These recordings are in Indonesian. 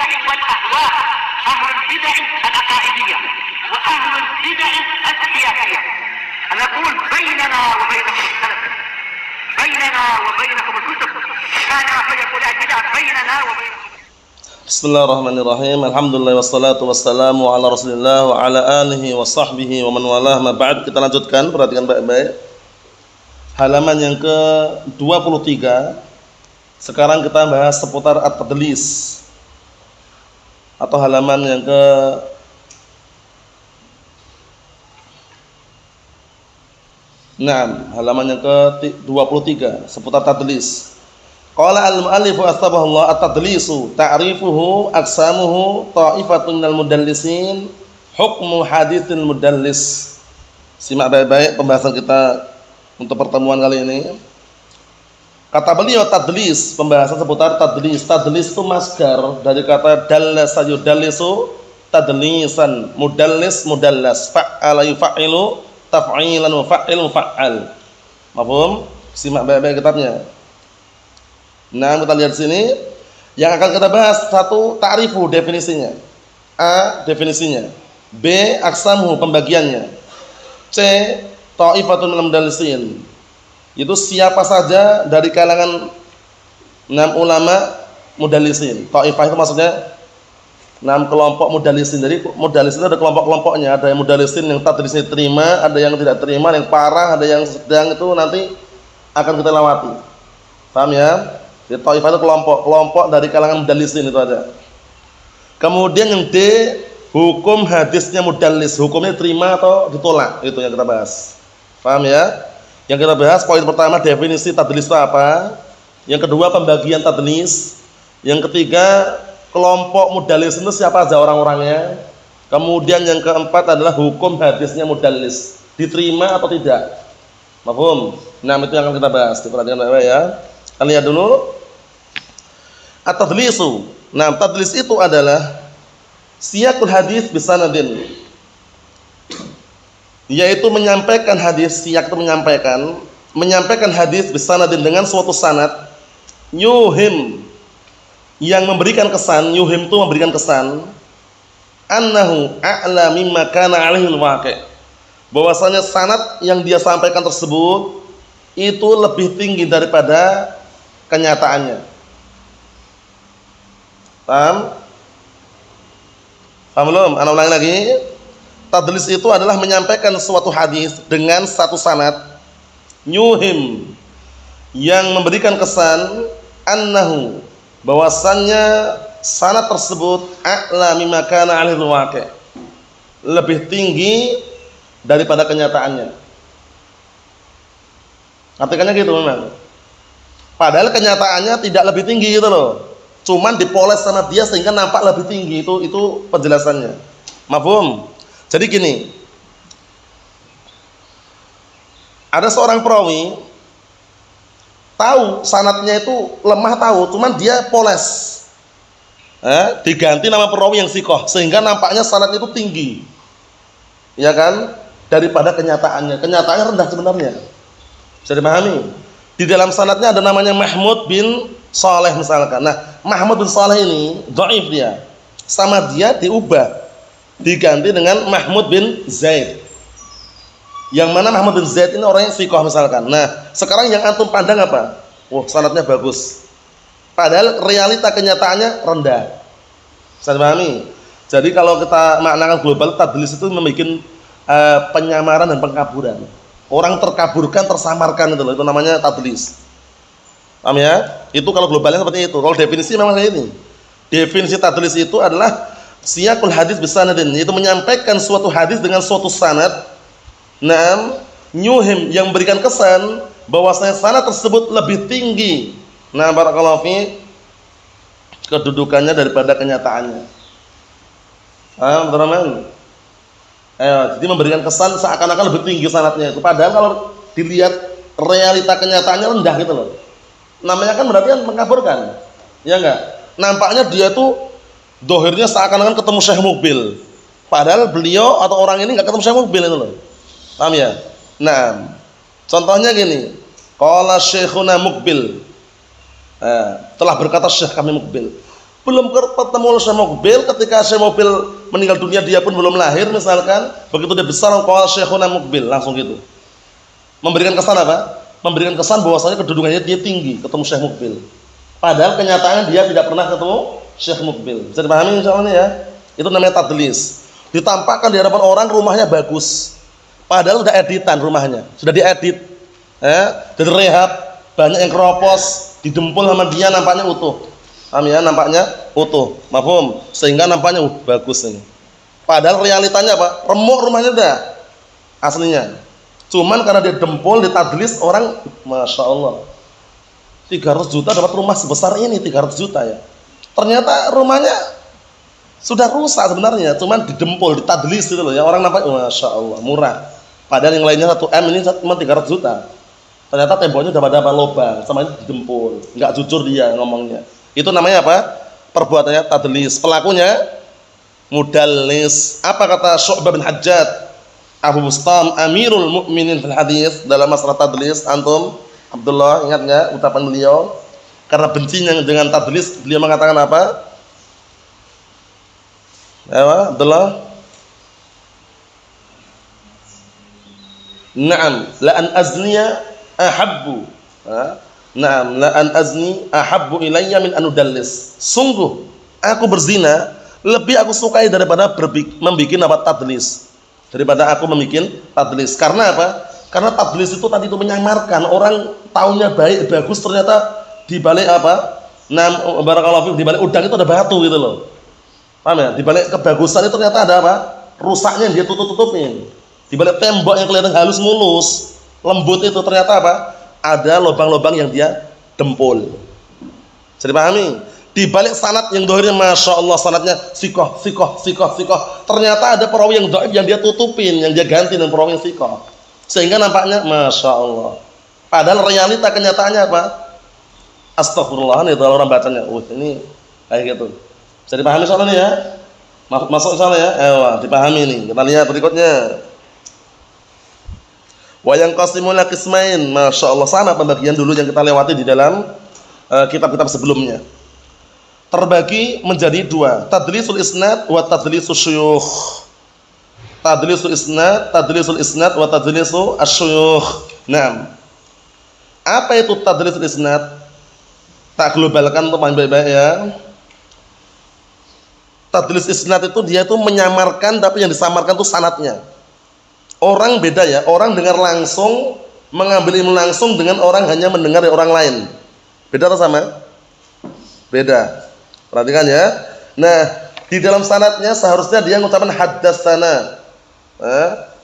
البدع والأهواء، أهل البدع العقائدية وأهل البدع السياسية. أنا أقول بيننا وبينكم السلف، بيننا وبينكم الكتب، كان فيقول البدع بيننا وبينكم. Bismillahirrahmanirrahim. Alhamdulillah wassalatu wassalamu ala Rasulillah wa ala alihi wa sahbihi wa man walah. Ma ba'd, kita lanjutkan, perhatikan baik-baik. Halaman yang ke-23. Sekarang kita bahas seputar at-tadlis. Atau halaman yang ke halaman yang ke-23 seputar tadlis. Qala al-mu'allif asbahullah at-tadlisu ta'rifuhu aqsamuhu ta'ifatun minal mudallisin hukmu haditsil mudallis. Simak baik-baik pembahasan kita untuk pertemuan kali ini. Kata beliau tadlis, pembahasan seputar tadlis. Tadlis itu masdar dari kata dallasa yudallisu tadlisan, mudallis mudallas, fa'ala yuf'ilu taf'ilan wa fa'il mufa'al. Mafhum? Simak baik-baik kitabnya. Nah, kita lihat sini yang akan kita bahas. Satu, ta'rifu, definisinya. A, definisinya. B, aqsamuhu, pembagiannya. C, ta'ifatun minal mudallisin. Itu siapa saja dari kalangan 6 ulama mudallisin. Ta'ifah itu maksudnya 6 kelompok mudallisin. Jadi mudallisin itu ada kelompok-kelompoknya. Ada yang mudallisin yang tadlisnya terima, ada yang tidak terima, yang parah, ada yang sedang. Itu nanti akan kita lewati. Paham ya? Jadi ta'ifah itu kelompok dari kalangan mudallisin itu ada. Kemudian yang D, hukum hadisnya mudallis. Hukumnya terima atau ditolak. Itu yang kita bahas. Paham ya? Yang kita bahas poin pertama, definisi tadlis itu apa? Yang kedua, pembagian tadlis. Yang ketiga, kelompok mudallis itu siapa aja orang-orangnya. Kemudian yang keempat adalah hukum hadisnya mudallis, diterima atau tidak. Mafhum? Nah, itu yang akan kita bahas. Diperhatikan baik-baik ya. Kita lihat dulu. At-tadlisu. Nah, tadlis itu adalah siyaqul hadis bisanadin. Yaitu menyampaikan hadis, siyak itu menyampaikan hadis bisanadin dengan suatu sanad, yuhim, yang memberikan kesan, yuhim itu memberikan kesan, annahu a'la mimma kana alaihi al-waqi', bahwasanya sanad yang dia sampaikan tersebut itu lebih tinggi daripada kenyataannya. Paham? Paham belum? Ana ulangi lagi. Tadlis itu adalah menyampaikan suatu hadis dengan satu sanad, yuhim, yang memberikan kesan, annahu, bahwasannya sanad tersebut a'la mimma kana alaihi al-waqi', lebih tinggi daripada kenyataannya. Artinya gitu memang. Padahal kenyataannya tidak lebih tinggi gitu loh. Cuman dipoles sama dia sehingga nampak lebih tinggi. Itu penjelasannya. Mafhum? Jadi gini. Ada seorang perawi tahu sanadnya itu lemah, tahu, cuman dia poles. Diganti nama perawi yang sikoh sehingga nampaknya sanadnya itu tinggi. Ya kan? Daripada kenyataannya. Kenyataannya rendah sebenarnya. Bisa dipahami? Di dalam sanadnya ada namanya Mahmud bin Saleh misalkan. Nah, Mahmud bin Saleh ini dhaif dia. Sama dia diubah, diganti dengan Mahmud bin Zaid. Yang mana Mahmud bin Zaid ini orangnya thiqah misalkan. Nah, sekarang yang antum pandang apa? Wah, sanadnya bagus. Padahal realita kenyataannya rendah. Bisa dipahami? Jadi kalau kita maknakan global, tadlis itu membuat penyamaran dan pengkaburan. Orang terkaburkan, tersamarkan itu namanya tadlis. Paham ya? Itu kalau globalnya seperti itu. Kalau definisi memang kayak ini. Definisi tadlis itu adalah siyaqul hadis bisanadin, yaitu menyampaikan suatu hadis dengan suatu sanad. Naam, nyuhim, yang memberikan kesan bahwasanya sanad tersebut lebih tinggi. Nah, barakallahu fi, kedudukannya daripada kenyataannya. Paham, teman-teman? Jadi memberikan kesan seakan-akan lebih tinggi sanadnya itu. Padahal kalau dilihat realita kenyataannya rendah gitu loh. Namanya kan berarti kan mengkaburkan. Ya enggak? Nampaknya dia tuh dohirnya seakan-akan ketemu Syekh Mukbil. Padahal beliau atau orang ini enggak ketemu Syekh Mukbil itu loh. Paham ya? Nah, contohnya gini. Qala Syekhuna Mukbil. Telah berkata Syekh kami Mukbil. Belum ketemu Syekh Mukbil, ketika Syekh Mukbil meninggal dunia dia pun belum lahir misalkan, begitu dia besar qala Syekhuna Mukbil, langsung gitu. Memberikan kesan apa? Memberikan kesan bahwasanya kedudukannya dia tinggi, ketemu Syekh Mukbil. Padahal kenyataannya dia tidak pernah ketemu Syekh Mukbil. Bisa dipahami insyaallah ya? Itu namanya tadlis. Ditampakkan di hadapan orang rumahnya bagus. Padahal sudah editan rumahnya, sudah diedit. Dari rehab, banyak yang keropos, didempul sama dia nampaknya utuh. Paham ya? Nampaknya utuh. Mafhum? Sehingga nampaknya bagus ini. Padahal realitanya apa? Remuk rumahnya dah. Aslinya. Cuman karena dia dempul, ditadlis orang, Masya Allah. 300 juta dapat rumah sebesar ini, 300 juta ya. Ternyata rumahnya sudah rusak sebenarnya, cuman didempul, ditadlis gitu loh ya. Orang nampak, Masya Allah, murah. Padahal yang lainnya 1 M, ini cuma 300 juta. Ternyata temboknya udah pada lubang, sama ini didempul. Enggak jujur dia ngomongnya. Itu namanya apa? Perbuatannya tadlis. Pelakunya mudallis. Apa kata Syu'bah bin Hajjaj Abu Bustam Amirul Mukminin fil hadis dalam masalah tadlis? Antum Abdullah ingat enggak ucapan beliau? Karena bencinya dengan tadlis, beliau mengatakan apa? Abdullah. Naam, la an azniya ahabbu. Naam, la an azni ahabbu ilayya min an udallis. Sungguh aku berzina lebih aku sukai daripada membikin apa tadlis. Daripada aku membikin tadlis. Karena apa? Karena tadlis itu tadi itu menyamarkan, orang taunya baik bagus ternyata di balik apa? Naam, barakallahu fiik, di balik udang itu ada batu gitu loh. Paham ya? Di balik kebagusan itu ternyata ada apa? Rusaknya dia tutup-tutupin. Di balik tembok yang kelihatan halus mulus, lembut itu ternyata apa? Ada lubang-lubang yang dia dempul. Bisa dipahami? Di balik sanad yang dohirnya Masya Allah sanadnya sikoh. Ternyata ada perawi yang doib yang dia tutupin, yang dia ganti dengan perawi yang sikoh. Sehingga nampaknya Masya Allah. Padahal realita kenyataannya apa? Astagfirullah, itu orang bacanya. Ini kayak gitu. Bisa dipahami soalnya ya? Masuk soalnya ya? Dipahami nih. Kita lihat berikutnya. Wayang qasimul qismain, Masya Allah, sama pembagian dulu yang kita lewati di dalam kitab-kitab sebelumnya. Terbagi menjadi 2, tadlisul isnad wa tadlisul syuyukh. Tadlisul isnad wa tadlisul asyuyukh. Naam. Apa itu tadlisul isnad? Tak globalkan untuk baik-baik ya. Tadlis isnad itu dia itu menyamarkan, tapi yang disamarkan itu sanadnya. Orang beda ya, orang dengar langsung, mengambil ilmu langsung dengan orang hanya mendengar dari orang lain. Beda atau sama? Beda. Perhatikan ya. Nah, di dalam sanadnya seharusnya dia mengucapkan haddatsana.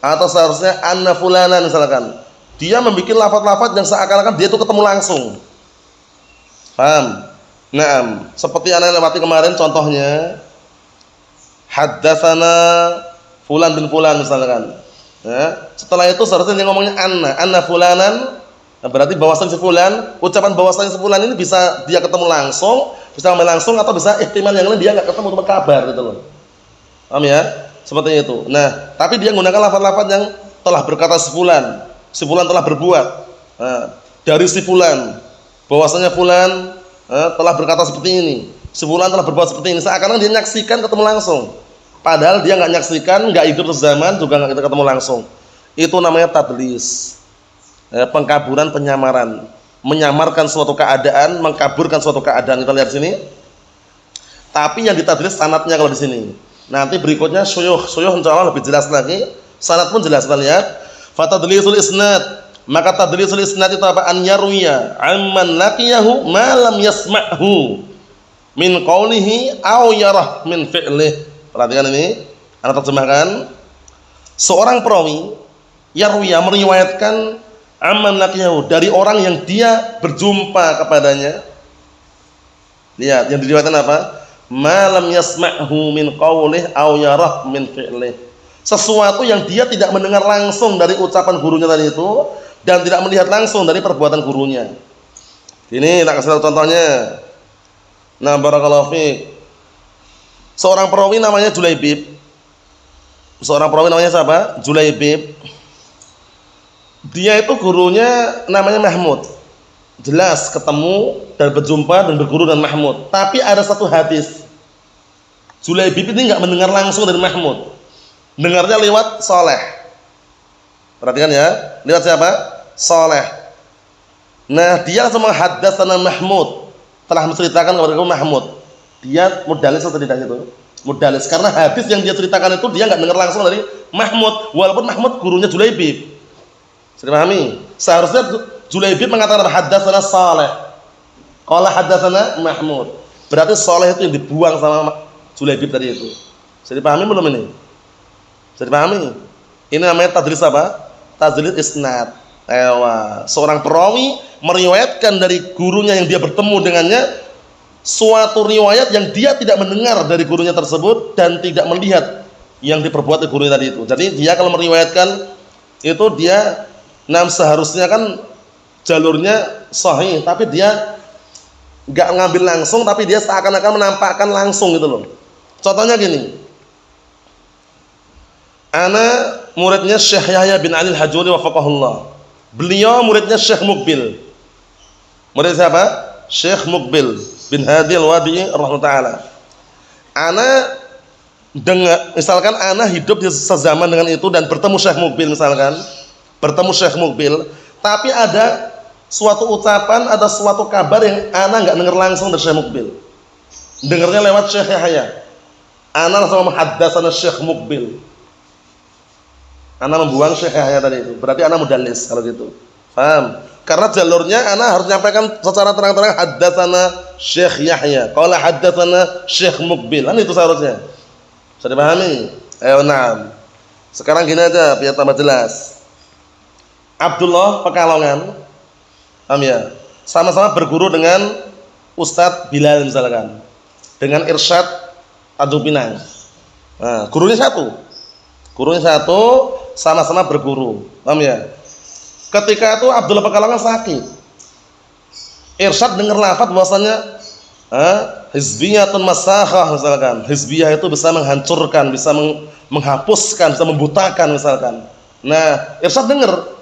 Atau seharusnya anna fulana misalkan. Dia membuat lafaz-lafaz yang seakan-akan dia itu ketemu langsung. Paham? Naam, seperti anak lewati kemarin contohnya. Haddatsana fulan bin fulan misalkan. Ya, setelah itu seharusnya dia ngomongnya anna fulanan, nah, berarti bahwasannya si fulan, ucapan bahwasannya si fulan ini bisa dia ketemu langsung, bisa ngambil langsung atau bisa ihtimal yang lain dia enggak ketemu cuma kabar gitu loh. Paham ya? Seperti itu. Nah, tapi dia menggunakan lafaz-lafaz yang telah berkata si fulan telah berbuat. Nah, dari si fulan, bahwasanya fulan telah berkata seperti ini. Si fulan telah berbuat seperti ini. Seakan-akan dia nyaksikan ketemu langsung. Padahal dia nggak nyaksikan, nggak hidup sezaman, juga nggak kita ketemu langsung. Itu namanya tadlis, pengkaburan, penyamaran, menyamarkan suatu keadaan, mengkaburkan suatu keadaan. Kita lihat sini. Tapi yang ditadlis sanadnya kalau di sini. Nanti berikutnya syuyukh insyaallah lebih jelas lagi. Sanad pun jelas. Kita lihat. Fatadlisul isnad. Maka tadlisul isnad itu apa? An yarwiya amman laqiyahu ma lam yasma'hu min qawlihi aw yarah min fi'lihi. Perhatikan ini, Anda terjemahkan. Seorang perawi yarwiya meriwayatkan amman laqiyahu dari orang yang dia berjumpa kepadanya. Lihat, yang diriwayatkan apa? Ma lam yasma'hu min qawlihi aw yarah min fi'lihi. Sesuatu yang dia tidak mendengar langsung dari ucapan gurunya tadi itu dan tidak melihat langsung dari perbuatan gurunya. Ini tak kasih contohnya. Nah, barakallahu fiik. Seorang perawi namanya Julaibib. Seorang perawi namanya siapa? Julaibib. Dia itu gurunya namanya Mahmud. Jelas ketemu dan berjumpa dan berguru dengan Mahmud. Tapi ada satu hadis Julaibib ini enggak mendengar langsung dari Mahmud. Dengarnya lewat Saleh. Perhatikan ya, lewat siapa? Saleh. Nah, dia langsung menghaddatsana Mahmud. Telah menceritakan kepada Mahmud. Dia mudallis atau tidak itu? Mudallis, karena hadis yang dia ceritakan itu dia enggak dengar langsung dari Mahmud, walaupun Mahmud gurunya Julaibib. Sudah pahami? Seharusnya Julaibib mengatakan haddatsana Saleh. Qala haddatsana Mahmud. Berarti Saleh itu yang dibuang sama Julaibib tadi itu. Sudah pahami belum ini? Sudah pahami? Ini namanya tadlis apa? Tadlis isnad. Seorang perawi meriwayatkan dari gurunya yang dia bertemu dengannya suatu riwayat yang dia tidak mendengar dari gurunya tersebut dan tidak melihat yang diperbuat oleh gurunya tadi itu. Jadi dia kalau meriwayatkan itu dia seharusnya kan jalurnya sahih, tapi dia nggak ngambil langsung, tapi dia seakan-akan menampakkan langsung gitu loh. Contohnya gini, ana muridnya Syekh Yahya bin Ali Al-Hajuri wafaqahullah. Beliau muridnya Syekh Muqbil. Murid siapa? Syekh Muqbil bin Hadi Al-Wadi'i rahimahullah taala. Ana dengar, misalkan ana hidup di sezaman dengan itu dan bertemu Syekh Muqbil misalkan, bertemu Syekh Muqbil, tapi ada suatu ucapan, ada suatu kabar yang ana enggak dengar langsung dari Syekh Muqbil. Dengarnya lewat Syekh Yahya. Ana langsung menghaddatsana Syekh Muqbil. Ana membuang Syekh Yahya tadi itu. Berarti ana mudallis kalau gitu. Paham? Karena jalurnya ana harus nyampaikan secara terang-terang haddatsana Syekh Yahya. Qala haddatsana Syekh Muqbil. Kan itu seharusnya. Sudah dipahami? Ayo na'am. Sekarang gini aja biar tambah jelas. Abdullah Pekalongan. Paham ya? Sama-sama berguru dengan Ustadz Bilal misalkan. Dengan Irsyad Tanjung Pinang. Nah, gurunya satu. Gurunya satu, sama-sama berguru. Paham ya? Ketika itu Abdullah Pekalongan sakit. Irsyad dengar lafaz bahwasanya hizbiyatun masakhah misalkan. Hizbiyah itu bisa menghancurkan, bisa menghapuskan, bisa membutakan misalkan. Nah, Irsyad dengar.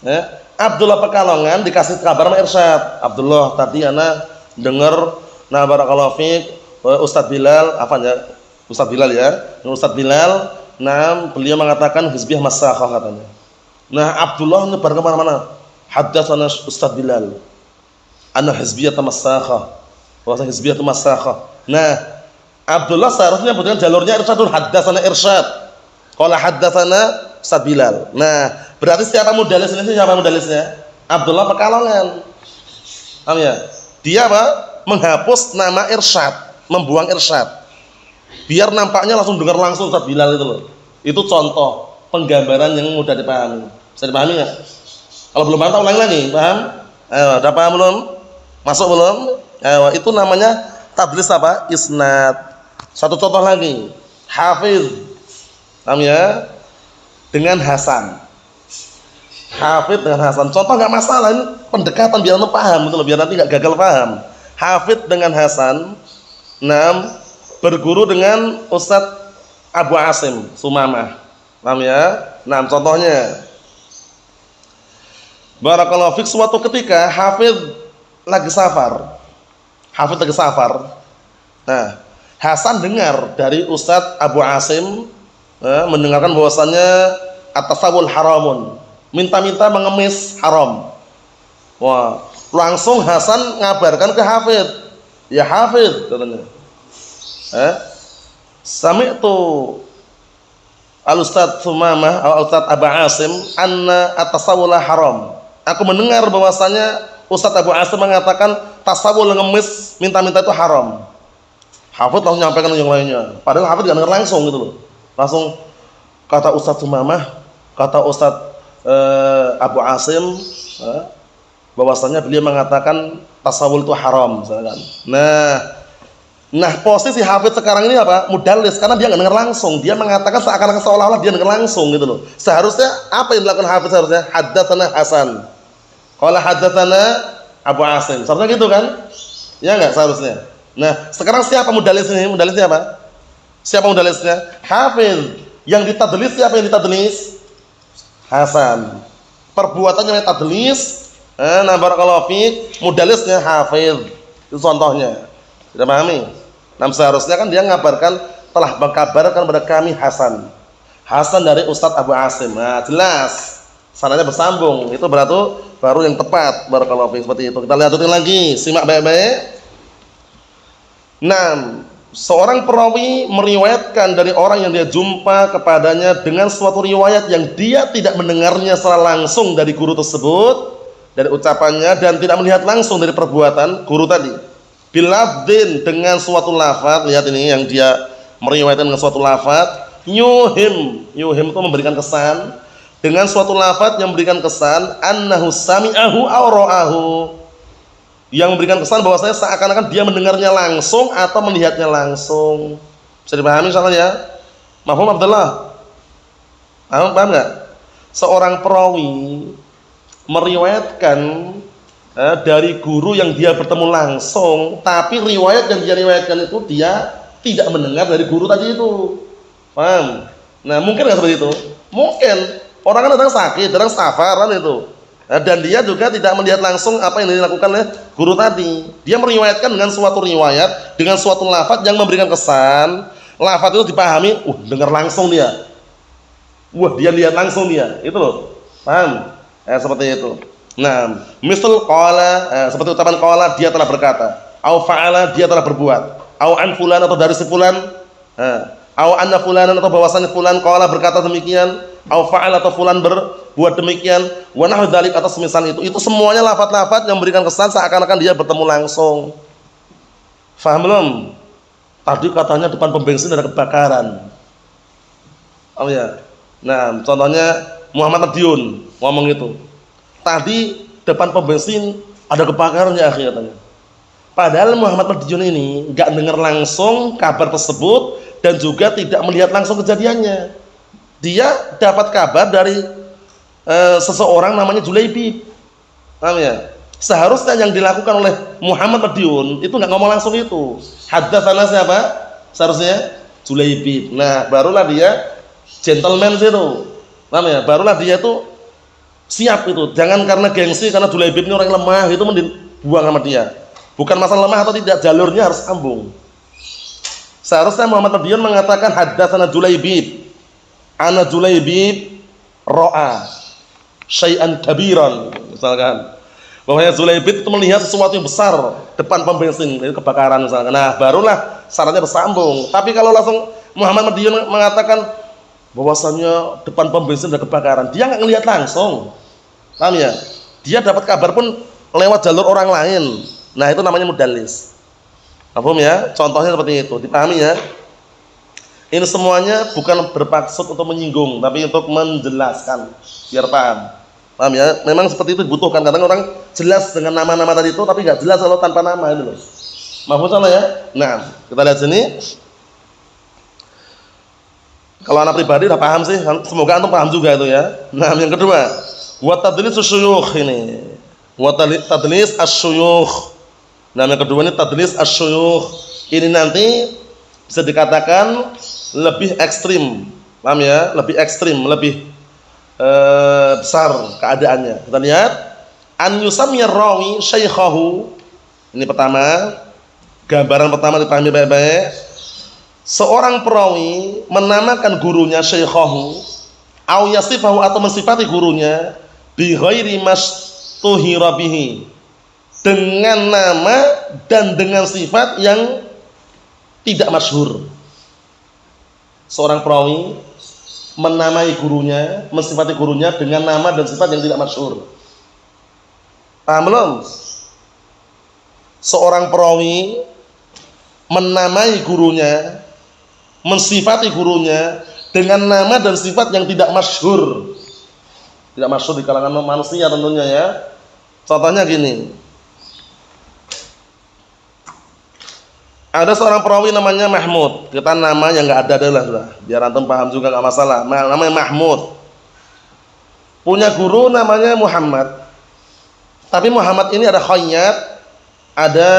Ya, Abdullah Pekalongan dikasih kabar sama Irsyad. Abdullah, tadi ana dengar barakallahu fiik Ustadz Bilal, apa ya? Ustadz Bilal ya. Ustadz Bilal, beliau mengatakan hizbiyah masakhah katanya. Nah, Abdullah nyebar ke mana-mana. Haddatsana Ustadz Bilal. Anna hizbiyah masakhah. Bahwa hizbiyah masakhah. Nah, Abdullah seharusnya bukan jalurnya Irsyad, haddatsana Irsyad. Qala haddatsana Ustadz Bilal. Nah, berarti siapa mudallisnya? Siapa mudallisnya? Abdullah Pekalongan. Paham ya? Dia apa? Menghapus nama Irsyad, membuang Irsyad. Biar nampaknya langsung dengar langsung Ustadz Bilal itu loh. Itu contoh penggambaran yang mudah dipahami. Bisa dipahami nggak? Kalau belum paham, ulangi lagi. Paham? Ayo, udah paham belum? Masuk belum? Ayo, itu namanya tadlis apa? Isnad. Satu contoh lagi. Hafiz. Paham ya? Dengan Hasan. Hafiz dengan Hasan. Contoh nggak masalah, ini pendekatan biar anda paham, gitu loh, biar nanti nggak gagal paham. Hafiz dengan Hasan. Berguru dengan Ustadz Abu Asim Sumamah. Paham ya? Contohnya barakallahu fik, suatu ketika Hafiz lagi safar. Nah, Hasan dengar dari Ustadz Abu Asim mendengarkan bahwasannya at-tasawwul haramun. Minta-minta mengemis haram. Wah, langsung Hasan ngabarkan ke Hafiz. Ya Hafiz katanya. Sami'tu al-Ustadz Sumamah atau Ustadz Abu Asim anna at-tasawwul haram. Aku mendengar bahwasanya Ustadz Abu Asim mengatakan tasawwul ngemis minta-minta itu haram. Hafiz langsung nyampaikan yang lainnya. Padahal Hafiz enggak dengar langsung gitu loh. Langsung kata Ustadz Sumamah, kata Ustadz Abu Asim bahwasanya beliau mengatakan tasawwul itu haram misalkan. Nah, posisi Hafiz sekarang ini apa? Mudallis, karena dia nggak dengar langsung. Dia mengatakan seakan-akan seolah-olah dia dengar langsung gitu loh. Seharusnya apa yang dilakukan Hafiz? Seharusnya haddatsana Hasan. Qala haddatsana Abu Asim. Seharusnya gitu kan? Ya enggak seharusnya. Nah, sekarang siapa mudallisnya? Mudallisnya apa? Siapa mudallisnya? Hafiz. Yang ditadlis siapa yang ditadlis? Hasan. Perbuatannya tadlis. Barakallahu fiik, mudallisnya Hafiz. Itu contohnya. Sudah pahami? Nah, seharusnya kan dia ngabarkan, telah mengkabarkan kepada kami Hasan. Hasan dari Ustadz Abu Asim. Nah, jelas sanadnya bersambung. Itu berarti baru yang tepat. Barakallahu fiik, seperti itu. Kita lihatin lagi, simak baik-baik. Nah, seorang perawi meriwayatkan dari orang yang dia jumpa kepadanya dengan suatu riwayat yang dia tidak mendengarnya secara langsung dari guru tersebut, dari ucapannya, dan tidak melihat langsung dari perbuatan guru tadi. Bilafdin, dengan suatu lafaz. Lihat ini yang dia meriwayatkan dengan suatu lafaz. Yuhim itu memberikan kesan, dengan suatu lafaz yang memberikan kesan annahu sami'ahu aw ra'ahu, yang memberikan kesan bahwasanya seakan-akan dia mendengarnya langsung atau melihatnya langsung. Bisa dipahami insyaallah ya? Mafhum Abdullah? Paham enggak? Seorang perawi meriwayatkan dari guru yang dia bertemu langsung, tapi riwayat yang dia riwayatkan itu dia tidak mendengar dari guru tadi itu. Paham? Nah, mungkin enggak seperti itu? Mungkin. Orang kan kadang sakit, kadang safaran itu. Dan dia juga tidak melihat langsung apa yang dilakukan oleh guru tadi. Dia meriwayatkan dengan suatu riwayat, dengan suatu lafaz yang memberikan kesan, lafaz itu dipahami, dengar langsung dia. Dia lihat langsung dia. Itu loh. Paham? Seperti itu. Nah, misal qala, seperti ucapan qala, dia telah berkata, au fa'ala, dia telah berbuat, au an fulan, atau dari si fulan, au anna fulanan, atau bahwasanya fulan qala berkata demikian, au fa'ala, atau fulan berbuat demikian, wa nahwu dzalik, atau semisal itu. Itu semuanya lafaz-lafaz yang memberikan kesan seakan-akan dia bertemu langsung. Faham belum? Tadi katanya depan pom bensin ada kebakaran. Oh ya. Nah, contohnya Muhammad Madiun ngomong itu. Tadi depan pom bensin ada kebakaran ya akhirnya katanya. Padahal Muhammad Madiun ini enggak dengar langsung kabar tersebut dan juga tidak melihat langsung kejadiannya. Dia dapat kabar dari seseorang namanya Julaibib. Paham ya? Seharusnya yang dilakukan oleh Muhammad Madiun itu enggak ngomong langsung itu. Haddatsana siapa? Seharusnya Julaibib. Nah, barulah dia gentleman itu. Paham ya? Barulah dia itu siap itu. Jangan karena gengsi, karena Julaibib ini orang yang lemah, itu dibuang sama dia. Bukan masalah lemah atau tidak, jalurnya harus sambung. Seharusnya Muhammad Madiun mengatakan haddatsana Julaibib. Ana Julaibib ra'a syai'an kabiran, misalkan. Bahwanya Julaibib itu melihat sesuatu yang besar depan pom bensin, itu kebakaran misalkan. Nah, barulah syaratnya bersambung. Tapi kalau langsung Muhammad Madiun mengatakan bahwasanya depan pom bensin ada kebakaran, dia enggak ngelihat langsung. Paham ya? Dia dapat kabar pun lewat jalur orang lain. Nah, itu namanya mudallis. Paham ya? Contohnya seperti itu. Dipahami ya? Ini semuanya bukan bermaksud untuk menyinggung, tapi untuk menjelaskan biar paham. Paham ya? Memang seperti itu dibutuhkan. Kadang orang jelas dengan nama-nama tadi itu, tapi nggak jelas kalau tanpa nama itu loh. Mahfuz salah ya? Nah, kita lihat sini. Kalau anak pribadi udah paham sih, semoga antum paham juga itu ya. Nah, yang kedua, wa tadlis asyuyukh ini. Wa tadlis asyuyukh. Nah, yang kedua ini tadlis asyuyukh. Ini nanti bisa dikatakan lebih ekstrim. Paham ya? Lebih ekstrim, lebih besar keadaannya. Kita lihat, an yusammiya rawi syaikhahu. Ini pertama, gambaran pertama dipahami baik-baik. Seorang perawi menamakan gurunya syaikhahu, au yasifahu, atau mensifati gurunya bi ghairi mastuhira bihi, dengan nama dan dengan sifat yang tidak masyhur. Seorang perawi menamai gurunya, mensifati gurunya dengan nama dan sifat yang tidak masyhur. Paham belum? Seorang perawi menamai gurunya, mensifati gurunya dengan nama dan sifat yang tidak masyhur. Tidak masyhur di kalangan manusia tentunya ya. Contohnya gini. Ada seorang perawi namanya Mahmud. Kita nama yang enggak ada adalah sudah. Biar antum paham juga enggak masalah. Namanya Mahmud. Punya guru namanya Muhammad. Tapi Muhammad ini ada Khayyat, ada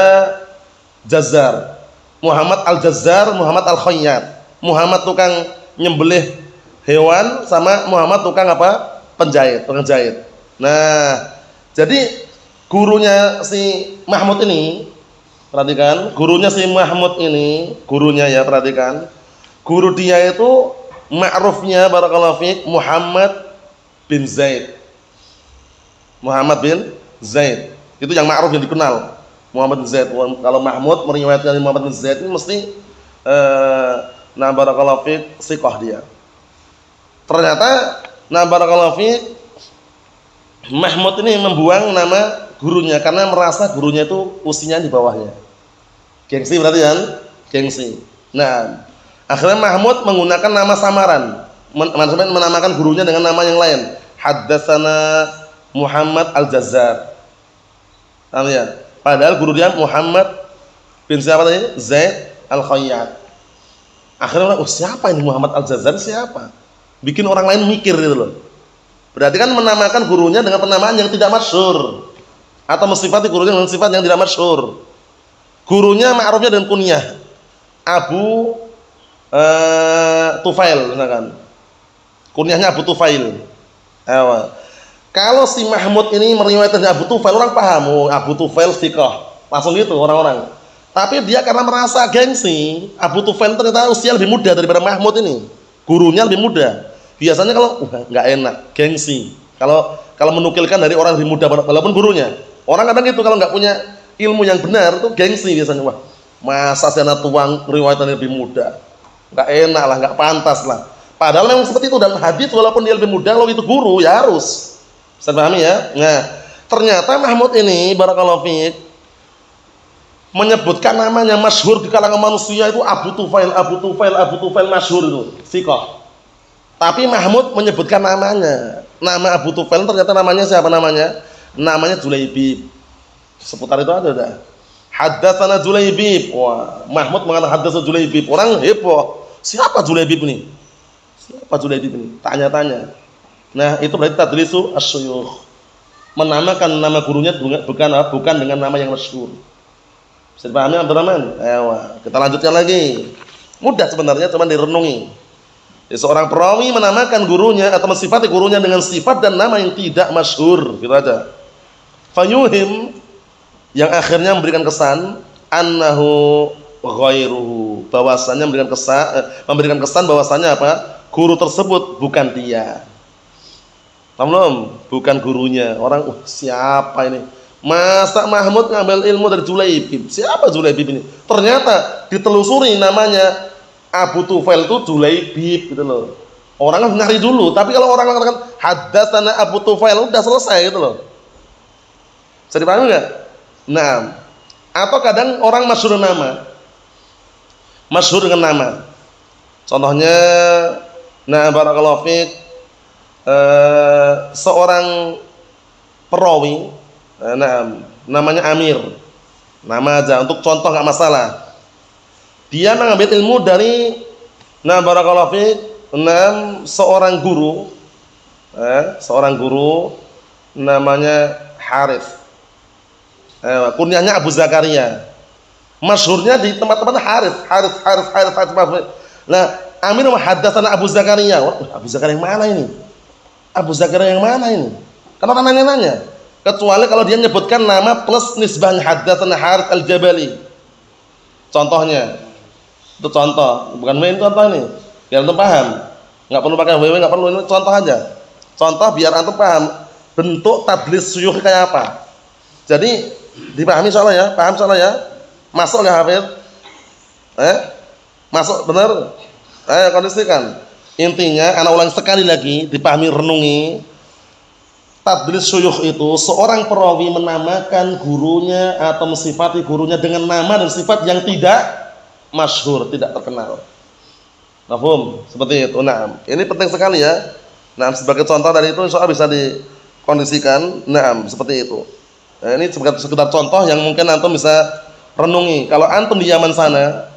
Jazzar. Muhammad Al-Jazzar, Muhammad Al-Khayyat. Muhammad tukang nyembelih hewan sama Muhammad tukang apa? Penjahit, tukang jahit. Nah, jadi gurunya si Mahmud ini Perhatikan, gurunya si Mahmud ini, gurunya ya, perhatikan. Guru dia itu ma'rufnya barakallahu fiik Muhammad bin Zaid. Muhammad bin Zaid. Itu yang ma'ruf yang dikenal. Muhammad bin Zaid. Kalau Mahmud meriwayatkan Muhammad bin Zaid ini mesti nah barakallahu fiik siqah dia. Ternyata nah barakallahu fiik Mahmud ini membuang nama gurunya karena merasa gurunya itu usianya di bawahnya. Gengsi berarti kan? Gengsi. Nah, akhirnya Mahmud menggunakan nama samaran, menamakan gurunya dengan nama yang lain. Haddatsana Muhammad Al-Jazzar. Paham ya? Padahal guru dia Muhammad bin siapa tadi? Zaid Al-Khayyat. Akhirnya orang, siapa ini Muhammad Al-Jazzar siapa? Bikin orang lain mikir gitu loh. Berarti kan menamakan gurunya dengan penamaan yang tidak masyhur atau mensifati gurunya dengan sifat yang tidak masyhur. Gurunya ma'rufnya dengan kunyah Abu Tufail misalkan. Kunyahnya Abu Tufail. Kalau si Mahmud ini meriwayatkan Abu Tufail, orang paham, oh, Abu Tufail thiqah. Langsung gitu orang-orang. Tapi dia karena merasa gengsi, Abu Tufail ternyata usia lebih muda daripada Mahmud ini. Gurunya lebih muda. Biasanya kalau enggak enak, gengsi. Kalau menukilkan dari orang lebih muda walaupun gurunya. Orang kadang gitu kalau enggak punya ilmu yang benar tuh gengsi biasanya. Wah, masa saya tuang riwayatan lebih muda. Enggak enak lah, enggak pantas lah. Padahal memang seperti itu dalam hadis walaupun dia lebih muda, kalau itu guru ya harus. Bisa pahami ya? Nah, ternyata Mahmud ini barakallahu fiik menyebutkan namanya masyhur di kalangan manusia itu Abu Tufail masyhur itu, thiqah. Tapi Mahmud menyebutkan namanya. Nama Abu Tufail ternyata namanya siapa namanya? Namanya Julaibib. Seputar itu ada dah. Haddatsana Julaibib. Wah, Mahmud mengatakan haddatsana Julaibib. Orang heboh. Siapa Julaibib ini? Siapa Julaibib ini? Tanya-tanya. Nah, itu berarti tadlisu asy-syuyukh. Menamakan nama gurunya bukan dengan nama yang masyhur. Bisa dipahami Abdurrahman? Ayo, kita lanjutkan lagi. Mudah sebenarnya, cuma direnungi. Seorang perawi menamakan gurunya atau mensifati gurunya dengan sifat dan nama yang tidak masyhur, gitu aja. Fayuhim, yang akhirnya memberikan kesan annahu ghairuhu, bahwasanya memberikan kesan bahwasanya apa? Guru tersebut bukan dia. Paham? Bukan gurunya. Orang siapa ini? Masa Mahmud ngambil ilmu dari Julaibib? Siapa Julaibib ini? Ternyata ditelusuri namanya Abu Tufail itu Julaibib gitu loh. Orang kan nyari dulu, tapi kalau orang mengatakan haddatsana Abu Tufail udah selesai gitu loh. Bisa dipahami enggak? Nah, atau kadang orang masyhur nama. Masyhur dengan nama. Contohnya barakallahu fiik seorang perawi namanya Amir. Nama aja untuk contoh enggak masalah. Dia mengambil ilmu dari barakallahu fiik seorang guru namanya Harith. Kunyahnya Abu Zakaria. Masyhurnya di tempat-tempat Harith. Nah, Amir haddatsana Abu Zakaria. Abu Zakaria yang mana ini? Abu Zakaria yang mana ini? Kan orang nanya-nanya. Kecuali kalau dia menyebutkan nama plus nisbahnya haddatsana Harith Al-Jabali. Contohnya. Itu contoh, bukan main contoh ini. Biar antum paham. Enggak perlu pakai WW, enggak perlu, ini contoh aja. Contoh biar antum paham bentuk tadlis syuyukh kayak apa. Jadi dipahami insyaallah ya, paham insyaallah ya. Masuk enggak Hafid? Masuk benar? Kondisikan. Intinya ana ulang sekali lagi, dipahami, renungi. Tadlis syuyukh itu seorang perawi menamakan gurunya atau mensifati gurunya dengan nama dan sifat yang tidak masyhur, tidak terkenal. Mafhum? Seperti itu. Nah, ini penting sekali ya. Nah, sebagai contoh dari itu insyaallah bisa dikondisikan. Nah, seperti itu. Nah, ini sekedar contoh yang mungkin antum bisa renungi. Kalau antum di Yaman sana,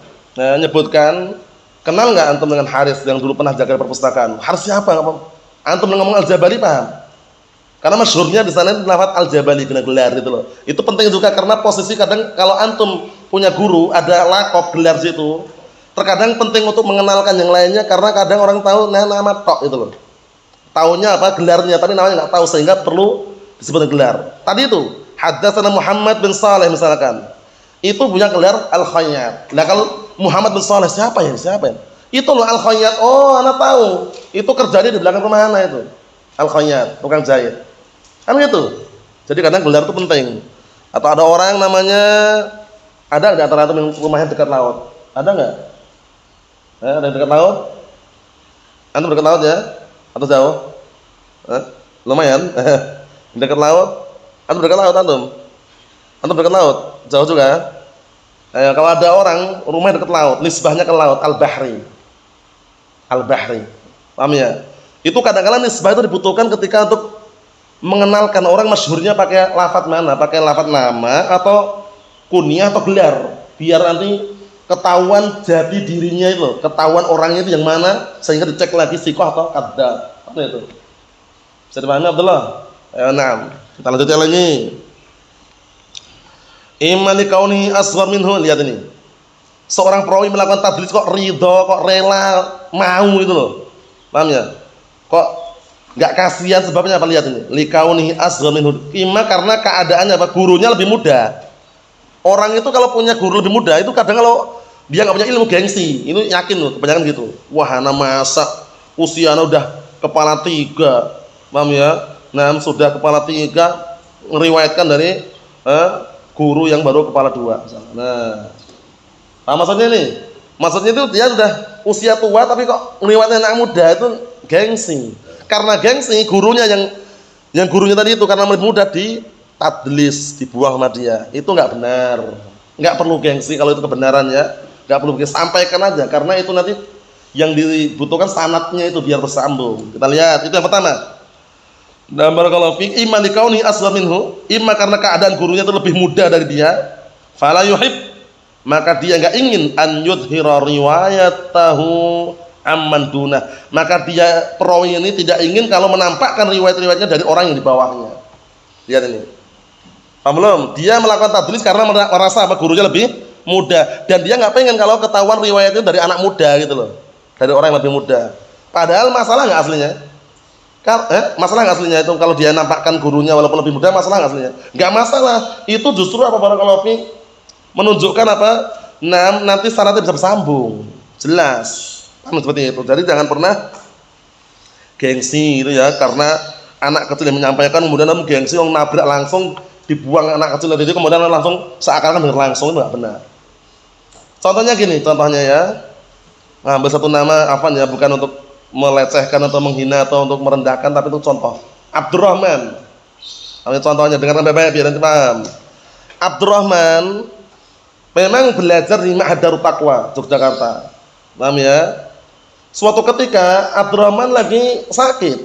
nyebutkan, kenal nggak antum dengan Harith yang dulu pernah jaga perpustakaan? Harith siapa? Antum ngomong Al-Jabali paham? Karena masyhurnya di sana lafaz Al-Jabali gelar itu loh. Itu penting juga karena posisi kadang kalau antum punya guru ada lakop gelar situ. Terkadang penting untuk mengenalkan yang lainnya karena kadang orang tahu nama tok itu loh. Taunya apa gelarnya tapi namanya enggak tahu sehingga perlu disebut gelar. Tadi itu haddatsana Muhammad bin Saleh misalkan. Itu punya gelar Al-Khayyat. Nah kalau Muhammad bin Shalih siapa ya? Siapa ya? Itu loh Al-Khayyat. Oh, ana tahu. Itu kerjanya di belakang rumah ana itu. Al-Khayyat, tukang jahit. Kan gitu. Jadi kadang gelar itu penting. Atau ada orang namanya, ada di antara antum yang rumahnya dekat laut? Ada enggak? Ada dekat laut? Antum dekat laut ya? Atau jauh? Lumayan. Dekat laut? Antum dekat laut antum? Antum dekat laut? Jauh juga? Kalau ada orang rumahnya dekat laut, nisbahnya ke laut, al-bahri. Al-bahri. Paham ya? Itu kadang-kadang nisbah itu dibutuhkan ketika untuk mengenalkan orang masyhurnya pakai lafaz mana? Pakai lafaz nama atau kunyah atau gelar, biar nanti ketahuan jati dirinya itu, ketahuan orangnya itu yang mana, sehingga dicek lagi sikoh atau kadzdzab. Apa itu? Bisa dipahami Abdullah? Nah, kita lanjutkan lagi. Imani kauni asghar minhu, lihat ini. Seorang perawi melakukan tadlis kok ridho, kok rela, mau itu loh. Paham ya? Kok enggak kasihan, sebabnya apa? Lihat ini. Likaunihi asghar minhu. Ima karena keadaannya apa? Gurunya lebih muda. Orang itu kalau punya guru lebih muda itu kadang kalau dia enggak punya ilmu gengsi. Ini yakin loh, kebanyakan gitu. Wah, ana masa usianya udah kepala 3. Paham ya? Nah, sudah kepala 3 meriwayatkan dari guru yang baru kepala 2 misalnya. Nah, maksudnya nih, maksudnya itu dia sudah usia tua tapi kok ngeliwatnya anak muda itu gengsi. Karena gengsi gurunya yang gurunya tadi itu karena lebih muda di tadlis, dibuang sama dia. Itu enggak benar. Enggak perlu gengsi kalau itu kebenaran ya. Enggak perlu gengsi, sampaikan aja karena itu nanti yang dibutuhkan sanadnya itu biar bersambung. Kita lihat, itu yang pertama. Dan barakallahu fiik, imma likauni asghar minhu, imma karena keadaan gurunya itu lebih muda dari dia, fala yuhib, maka dia enggak ingin an yudhira riwayatahu amman dunah, maka dia perawi ini tidak ingin kalau menampakkan riwayat-riwayatnya dari orang yang di bawahnya. Lihat ini. Paham belum? Dia melakukan tadlis karena merasa apa gurunya lebih muda dan dia enggak pengen kalau ketahuan riwayatnya dari anak muda gitu loh. Dari orang yang lebih muda. Padahal masalah enggak aslinya? Masalah nggak aslinya itu kalau dia nampakkan gurunya walaupun lebih muda, masalah nggak aslinya? Nggak masalah. Itu justru apa barakallahu fiik menunjukkan apa? Nah, nanti syaratnya bisa bersambung. Jelas. Seperti itu. Jadi jangan pernah gengsi itu ya, karena anak kecil yang menyampaikan kemudian kamu gengsi yang nabrak langsung dibuang anak kecil tadi kemudian langsung seakan-akan dengar langsung, itu nggak benar. Contohnya gini, contohnya ya. Ngambil satu nama apa ya, bukan untuk melecehkan atau menghina atau untuk merendahkan, tapi itu contoh. Abdurrahman. Contohnya dengarkan baik-baik biar nanti paham. Abdurrahman memang belajar di Ma'had Darut Taqwa Yogyakarta. Paham ya? Suatu ketika Abdurrahman lagi sakit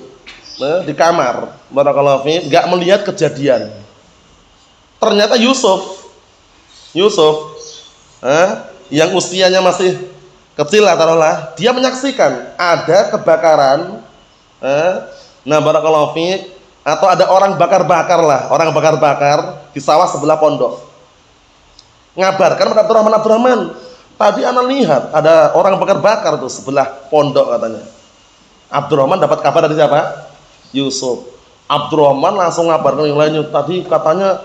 di kamar, barakallahu fiik, enggak melihat kejadian. Ternyata Yusuf yang usianya masih kecil lah taruhlah, dia menyaksikan ada kebakaran, nah barakallahu fiik, atau ada orang bakar-bakar lah, orang bakar-bakar di sawah sebelah pondok. Ngabarkan kepada Abdurrahman, tadi ana lihat ada orang bakar-bakar tuh sebelah pondok katanya. Abdurrahman dapat kabar dari siapa? Yusuf. Abdurrahman langsung ngabarkan yang lainnya, tadi katanya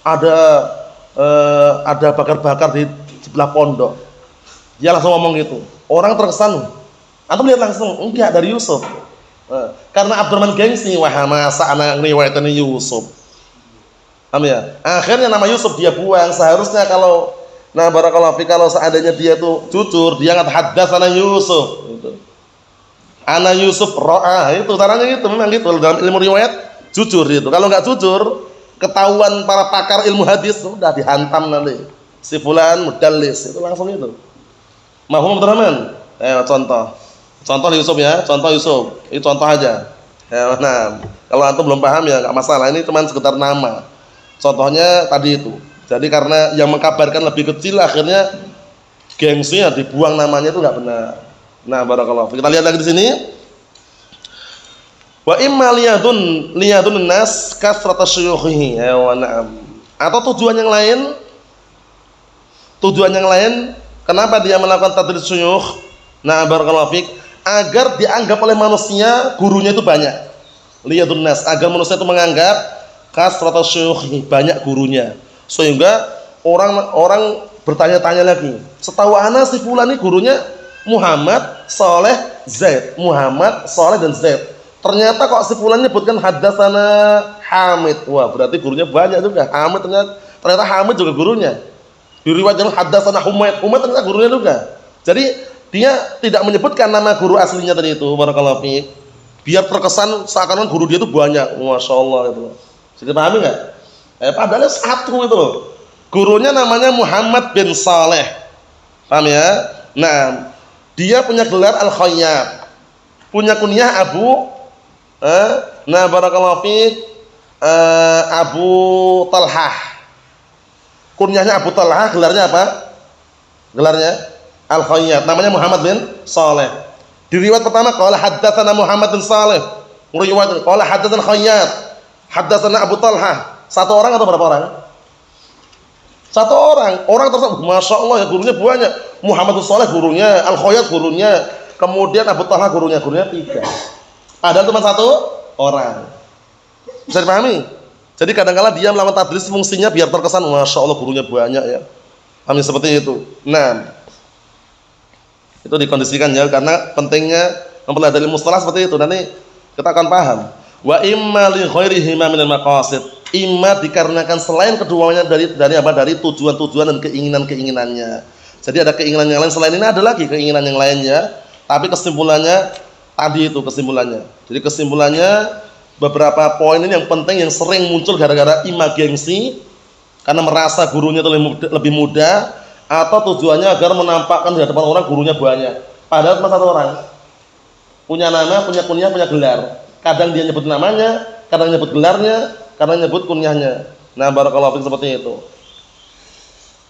ada bakar-bakar di sebelah pondok. Dia langsung ngomong gitu. Orang terkesan. Antum lihat langsung, enggak dari Yusuf. Karena Abdurrahman gengsi, wah masa anak riwayatnya Yusuf. Paham ya? Akhirnya nama Yusuf dia buang. Seharusnya kalau barakallahu fi, kalau seandainya dia tuh jujur, dia nggak haddatsana Yusuf gitu. Ana Yusuf ro'a, itu caranya gitu, memang gitu dalam ilmu riwayat jujur gitu. Kalau nggak jujur, ketahuan para pakar ilmu hadis sudah dihantam nanti. Si fulan mudallis, itu langsung itu. Mahfum Abdurrahman. Contoh Yusuf ya, contoh Yusuf. Ini contoh aja. Nah, kalau antum belum paham ya enggak masalah, ini cuma sekedar nama. Contohnya tadi itu. Jadi karena yang mengkabarkan lebih kecil akhirnya gengsinya dibuang namanya itu enggak benar. Nah, barakallahu. Kita lihat lagi di sini. Wa imma liyadun nas kasrata syuyukhihi. Na'am. Atau tujuan yang lain kenapa dia melakukan tadris syuyukh? Nah, barakallahu fiik, agar dianggap oleh manusia gurunya itu banyak. Liyadun nas, agar manusia itu menganggap kasrata syuyukh, banyak gurunya. Sehingga orang bertanya-tanya lagi. Setahu ana si fulan ini gurunya Muhammad, Saleh, Zaid. Muhammad, Saleh dan Zaid. Ternyata kok si fulan nyebutkan haddatsana Hamid. Wah, berarti gurunya banyak juga. Hamid ternyata Hamid juga gurunya. Di riwayat yang haddatsana Humaid. Humaid ternyata gurunya juga. Jadi dia tidak menyebutkan nama guru aslinya tadi itu. Barakallahu fiik. Biar terkesan seakan-akan guru dia itu banyak. Masya Allah itu. Jadi pahami nggak? Padahal satu itu loh. Gurunya namanya Muhammad bin Saleh. Paham ya? Nah, dia punya gelar Al-Khayyat. Punya kunyah barakallahu fiik, Abu Talhah. Kunyahnya Abu Talhah, gelarnya apa? Gelarnya Al-Khayyat. Namanya Muhammad bin Saleh. Di riwayat pertama qala haddatsana Muhammad bin Saleh. Riwayat qala haddatsana Khayyat. Haddatsana Abu Talhah. Satu orang atau berapa orang? Satu orang. Orang tersebut Masya Allah ya, gurunya banyak. Muhammad bin Saleh gurunya, Al-Khayyat gurunya, kemudian Abu Talhah gurunya 3. Ada cuma satu orang. Bisa dipahami? Jadi kadang-kala dia melakukan tadlis fungsinya biar terkesan Masya Allah gurunya banyak ya. Pahami seperti itu. Nah, itu dikondisikan ya, karena pentingnya mempelajari mustalah seperti itu. Nanti kita akan paham. Wa imma li ghairihima minal maqasid. Imma dikarenakan selain keduanya dari apa? Dari tujuan-tujuan dan keinginan-keinginannya. Jadi ada keinginan yang lain selain ini, ada lagi keinginan yang lainnya. Tapi kesimpulannya tadi itu kesimpulannya. Jadi kesimpulannya beberapa poin ini yang penting yang sering muncul gara-gara imma gengsi karena merasa gurunya itu lebih muda, atau tujuannya agar menampakkan di hadapan orang gurunya banyak. Padahal cuma satu orang. Punya nama, punya kunyah, punya gelar. Kadang dia nyebut namanya, kadang nyebut gelarnya, kadang nyebut kunyahnya. Nah, barakallahu fiik seperti itu.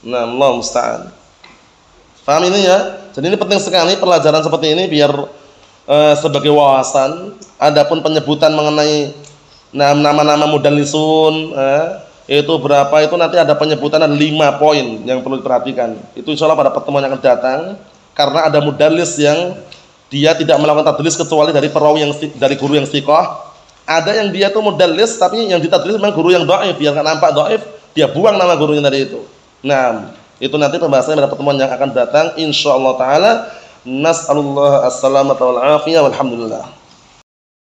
Nah, Allah musta'an. Paham ini ya? Jadi ini penting sekali pelajaran seperti ini biar sebagai wawasan. Adapun penyebutan mengenai nama-nama mudallisun itu berapa, itu nanti ada penyebutan, ada 5 poin yang perlu diperhatikan. Itu insyaallah pada pertemuan yang akan datang, karena ada mudallis yang dia tidak melakukan tadlis kecuali dari perawi yang dari guru yang thiqah. Ada yang dia itu mudallis tapi yang ditadlis memang guru yang dhaif, biar enggak nampak dhaif, dia buang nama gurunya tadi itu. Nah, itu nanti pembahasannya pada pertemuan yang akan datang insyaallah taala. Nas'alullah as-salamata wal afiyah walhamdulillah.